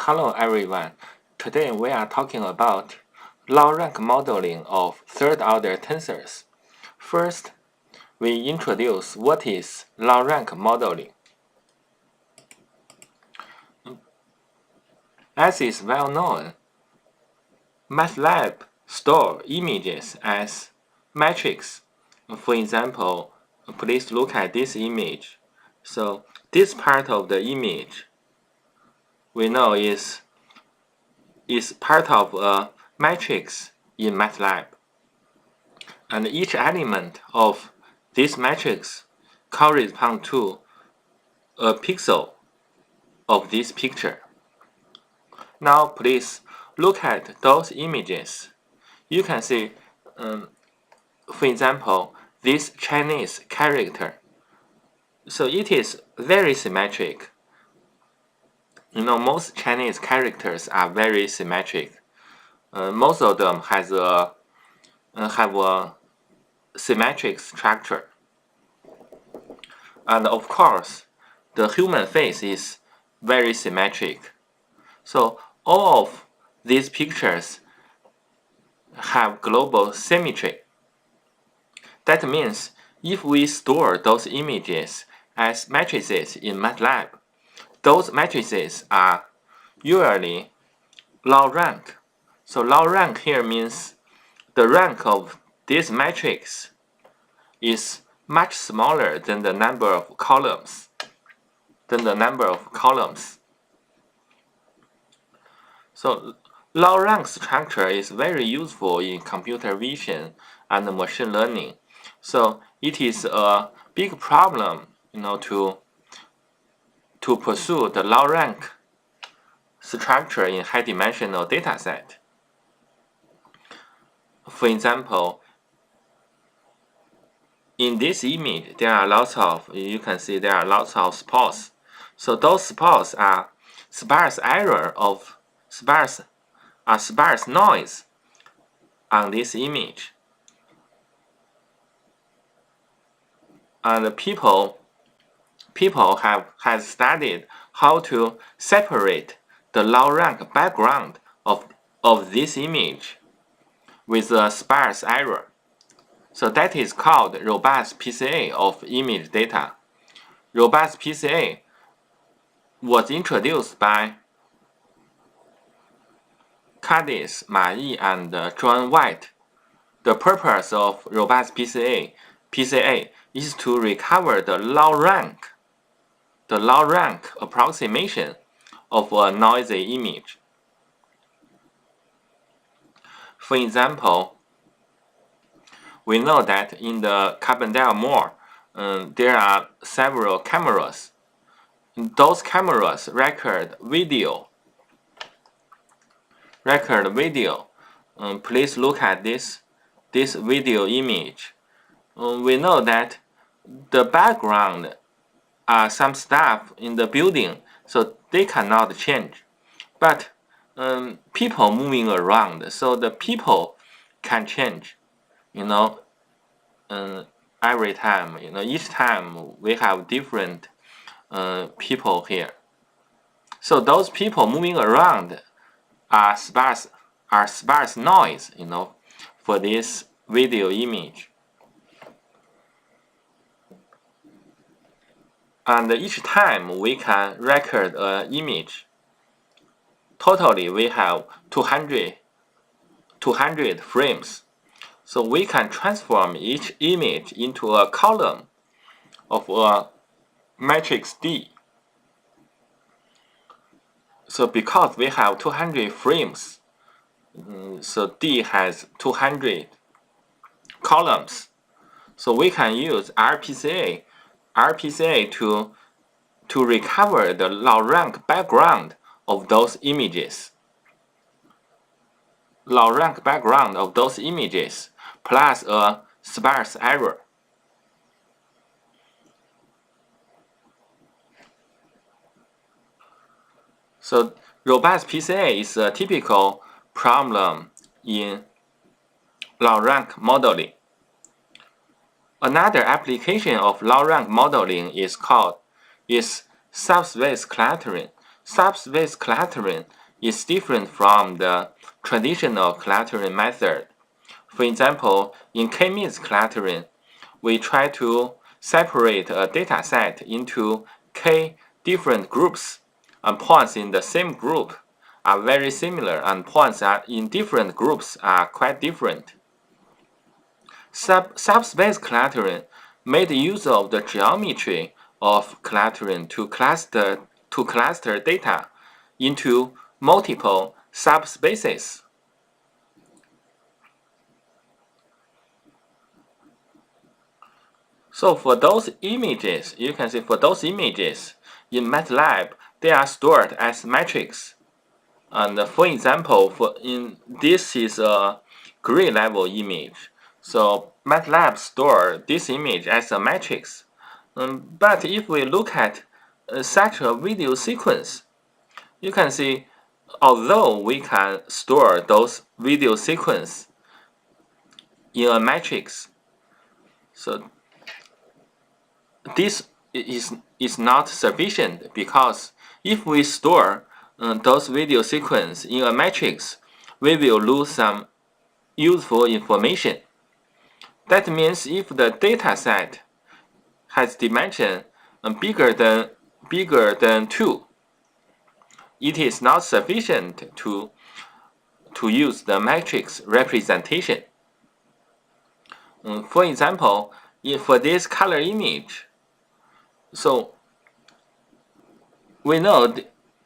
Hello everyone. Today we are talking about low-rank modeling of third-order tensors. First, we introduce what is low-rank modeling. As is well known, MATLAB store images as matrix. For example, please look at this image. So this part of the image we know is part of a matrix in MATLAB. And each element of this matrix corresponds to a pixel of this picture. Now please look at those images. You can see, for example, this Chinese character. So it is very symmetric. Most Chinese characters are very symmetric. Most of them have a symmetric structure. And of course, the human face is very symmetric. So all of these pictures have global symmetry. That means if we store those images as matrices in MATLAB, those matrices are usually low rank. So low rank here means the rank of this matrix is much smaller than the number of columns. So low rank structure is very useful in computer vision and machine learning. So it is a big problem, to pursue the low rank structure in high dimensional data set. For example, in this image, you can see there are lots of spots. So those spots are sparse noise on this image. And people have studied how to separate the low rank background of this image with a sparse error. So that is called robust PCA of image data. Robust PCA was introduced by Cadiz, Ma Yi, and John White. The purpose of robust PCA is to recover the low rank approximation of a noisy image. For example, we know that in the Carbondale Mall, there are several cameras. Those cameras record video. Please look at this video image. We know that the background are some stuff in the building, so they cannot change. But people moving around, so the people can change. Every time, each time we have different people here. So those people moving around are sparse noise, for this video image. And each time we can record an image. Totally, we have 200 frames. So we can transform each image into a column of a matrix D. So because we have 200 frames, so D has 200 columns. So we can use RPCA to recover the low rank background of those images. Low rank background of those images plus a sparse error. So robust PCA is a typical problem in low rank modeling. Another application of low rank modeling is subspace clustering. Subspace clustering is different from the traditional clustering method. For example, in k-means clustering, we try to separate a dataset into k different groups, and points in the same group are very similar, and points in different groups are quite different. Subspace clustering made use of the geometry of clustering to cluster data into multiple subspaces. So for those images, you can see for those images in MATLAB, they are stored as matrix. And for example, this is a grid level image. So MATLAB store this image as a matrix. But if we look at such a video sequence, you can see although we can store those video sequence in a matrix, so this is not sufficient, because if we store those video sequence in a matrix, we will lose some useful information. That means if the data set has dimension bigger than 2, it is not sufficient to use the matrix representation. For example, for this color image, so we know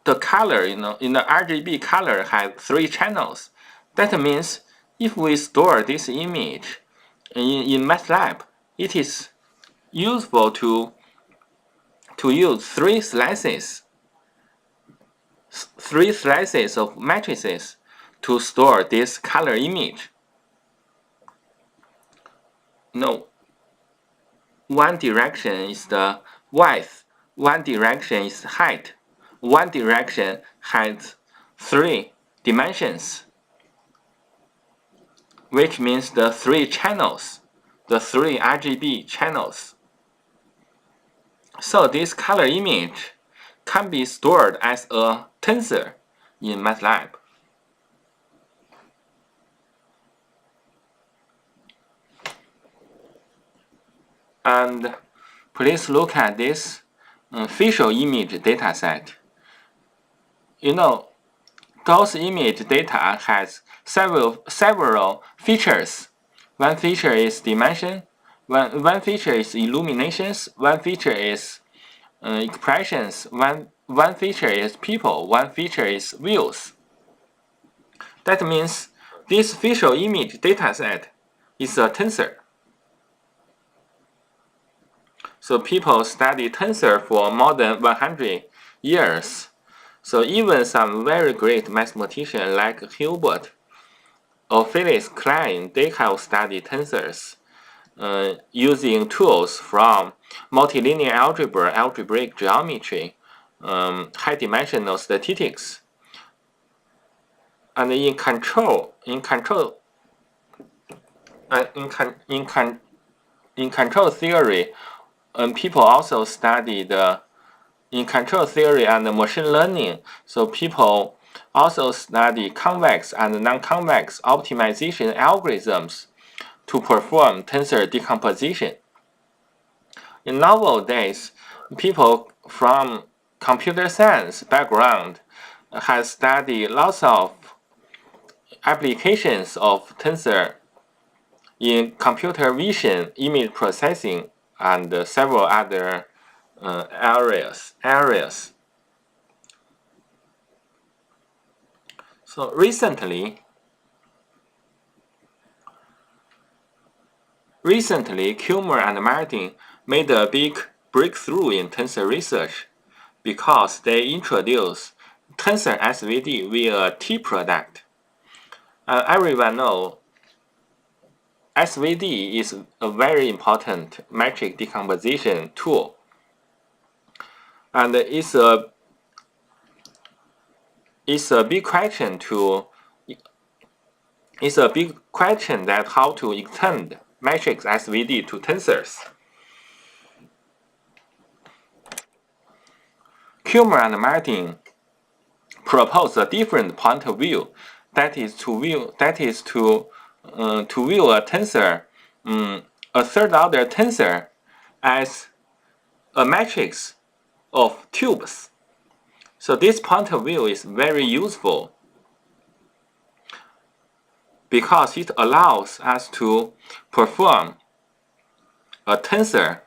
the color, in the RGB color has 3 channels. That means if we store this image in MATLAB, it is useful to use 3 slices of matrices to store this color image. No, one direction is the width, one direction is height, one direction has 3 dimensions, which means the 3 channels, the 3 RGB channels. So this color image can be stored as a tensor in MATLAB. And please look at this facial image dataset. Those image data has several features. One feature is dimension, one feature is illuminations, one feature is expressions, one feature is people, one feature is views. That means this facial image dataset is a tensor. So people study tensor for more than 100 years. So even some very great mathematicians like Hilbert or Felix Klein, they have studied tensors using tools from multilinear algebra, algebraic geometry, high-dimensional statistics, and in control theory. People also studied in control theory and machine learning. So people also study convex and non-convex optimization algorithms to perform tensor decomposition. In nowadays, people from computer science background have studied lots of applications of tensor in computer vision, image processing, and several other areas. So recently, Kilmer and Martin made a big breakthrough in tensor research because they introduced tensor SVD via T-product. Everyone knows SVD is a very important metric decomposition tool, and it's a big question that how to extend matrix SVD to tensors. Kilmer and Martin propose a different point of view, that is to view a tensor, a third-order tensor, as a matrix of tubes. So this point of view is very useful because it allows us to perform a tensor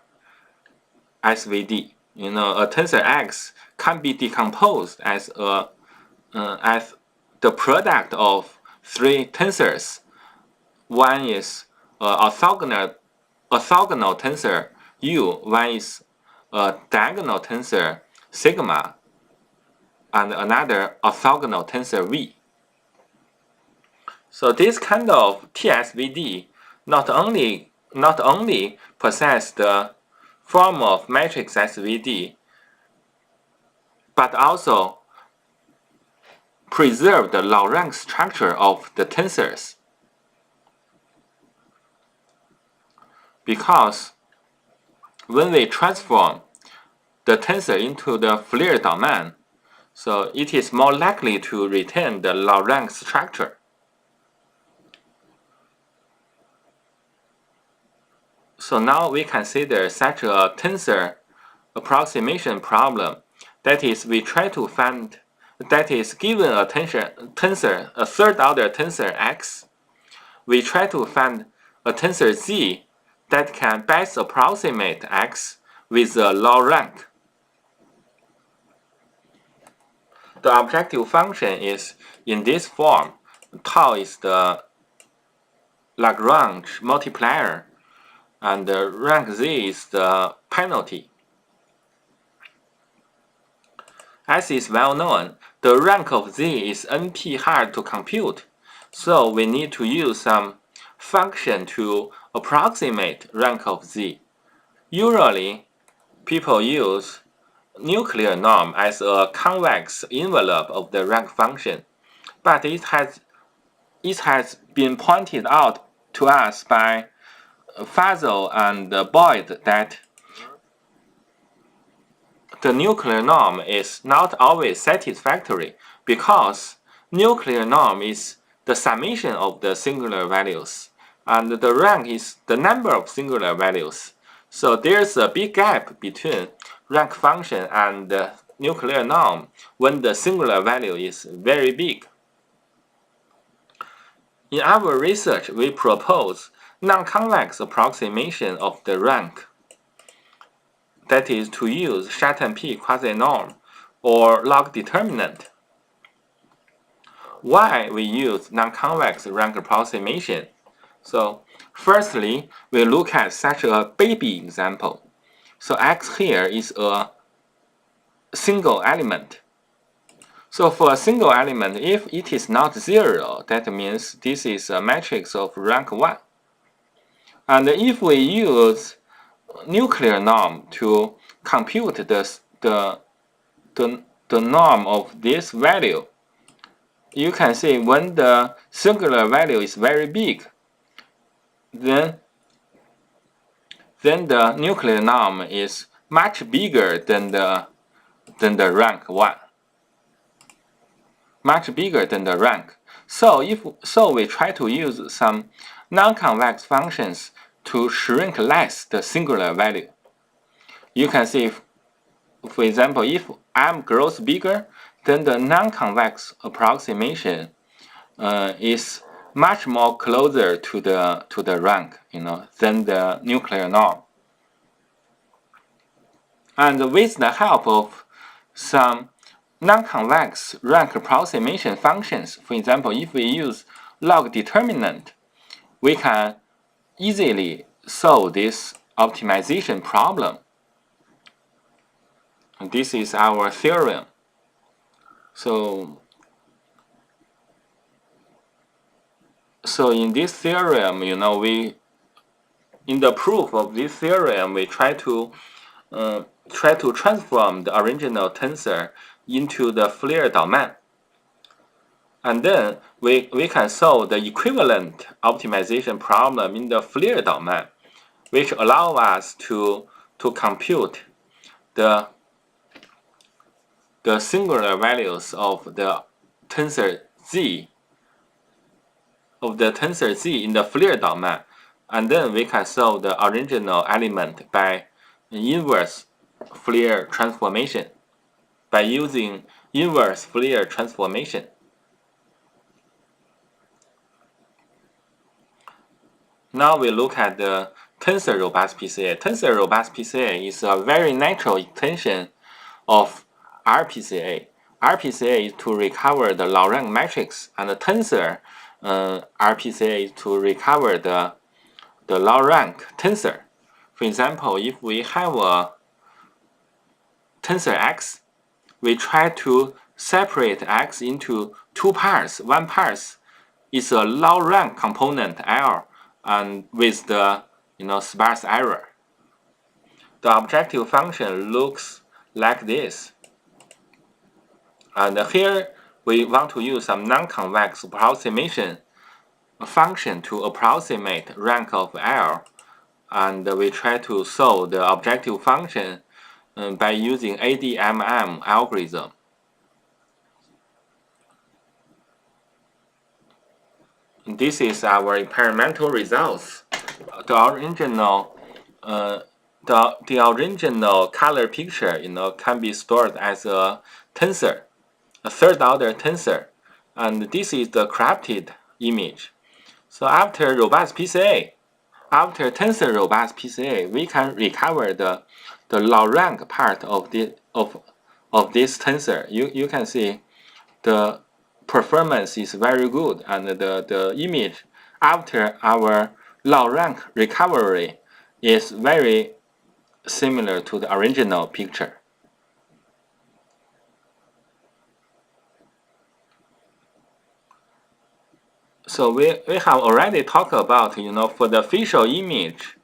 SVD. A tensor X can be decomposed as the product of three tensors. One is orthogonal tensor U, one is a diagonal tensor sigma, and another orthogonal tensor V. So this kind of TSVD not only possess the form of matrix SVD, but also preserve the low-rank structure of the tensors. Because when we transform the tensor into the Fourier domain, so it is more likely to retain the low-rank structure. So now we consider such a tensor approximation problem. That is, we try to find, that is, given a tensor, a third-order tensor X, we try to find a tensor Z that can best approximate X with a low rank. The objective function is in this form. Tau is the Lagrange multiplier, and the rank Z is the penalty. As is well known, the rank of Z is NP hard to compute, so we need to use some function to approximate rank of Z. Usually, people use nuclear norm as a convex envelope of the rank function, but it has been pointed out to us by Fazel and Boyd that the nuclear norm is not always satisfactory because nuclear norm is the summation of the singular values, and the rank is the number of singular values. So there's a big gap between rank function and the nuclear norm when the singular value is very big. In our research, we propose non-convex approximation of the rank. That is to use Schatten-P quasi-norm or log determinant. Why we use non-convex rank approximation? So firstly, we look at such a baby example. So X here is a single element. So for a single element, if it is not 0, that means this is a matrix of rank 1. And if we use nuclear norm to compute the norm of this value, you can see when the singular value is very big, then the nuclear norm is much bigger than the rank 1. Much bigger than the rank. So we try to use some non-convex functions to shrink less the singular value. You can see, for example, if M grows bigger, then the non-convex approximation is much more closer to the rank, than the nuclear norm. And with the help of some non-convex rank approximation functions, for example, if we use log determinant, we can easily solve this optimization problem. And this is our theorem. So in this theorem, in the proof of this theorem, we try to transform the original tensor into the Fourier domain. And then we can solve the equivalent optimization problem in the Fourier domain, which allow us to compute the the singular values of the tensor Z in the FLIR domain, and then we can solve the original element by inverse FLIR transformation, by using inverse FLIR transformation. Now we look at the tensor robust PCA. Tensor robust PCA is a very natural extension of RPCA. RPCA is to recover the Laurent matrix, and the tensor RPCA is to recover the Laurent tensor. For example, if we have a tensor X, we try to separate X into two parts. One part is a Laurent component L, and with the sparse error. The objective function looks like this. And here we want to use some non-convex approximation function to approximate rank of L, and we try to solve the objective function by using ADMM algorithm. This is our experimental results. The original color picture, can be stored as a tensor, a third-order tensor, and this is the corrupted image. So after tensor robust PCA, we can recover the Laurent part of this tensor. You can see the performance is very good, and the image after our Laurent recovery is very similar to the original picture. So we have already talked about, for the facial image,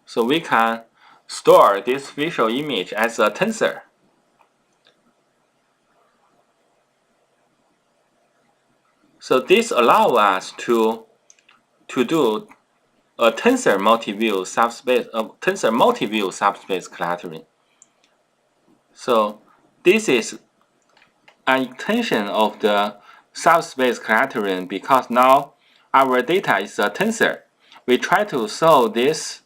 so we can store this facial image as a tensor. So this allows us to do a tensor multiview subspace clustering. So this is an extension of the subspace clustering because now our data is a tensor. We try to solve this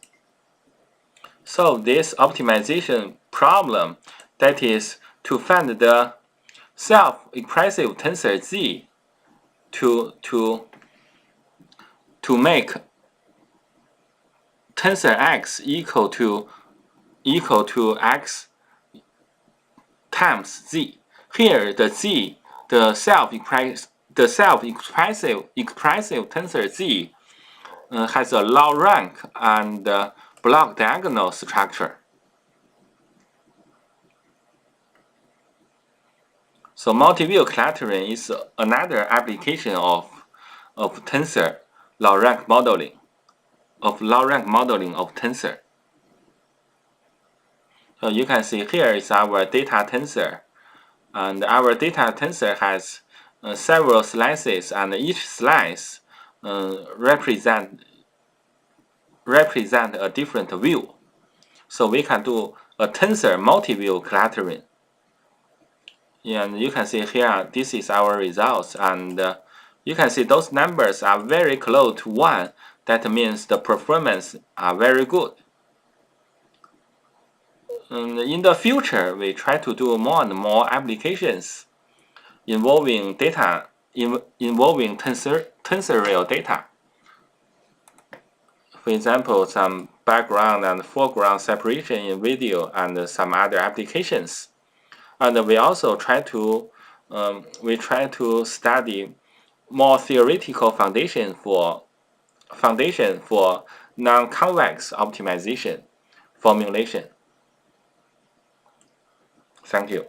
optimization problem, that is to find the self-expressive tensor Z to make tensor X equal to X times Z. Here the Z, the self-expressive tensor Z has a Laurent and block diagonal structure. So multiview clustering is another application of tensor Laurent modeling, of tensor. So you can see here is our data tensor, and our data tensor has several slices, and each slice represent a different view. So we can do a tensor multiview clustering. And you can see here, this is our results, and you can see those numbers are very close to 1. That means the performance are very good. And in the future, we try to do more and more applications involving tensorial data. For example, some background and foreground separation in video and some other applications. And we also try to study more theoretical foundation for non-convex optimization formulation. Thank you.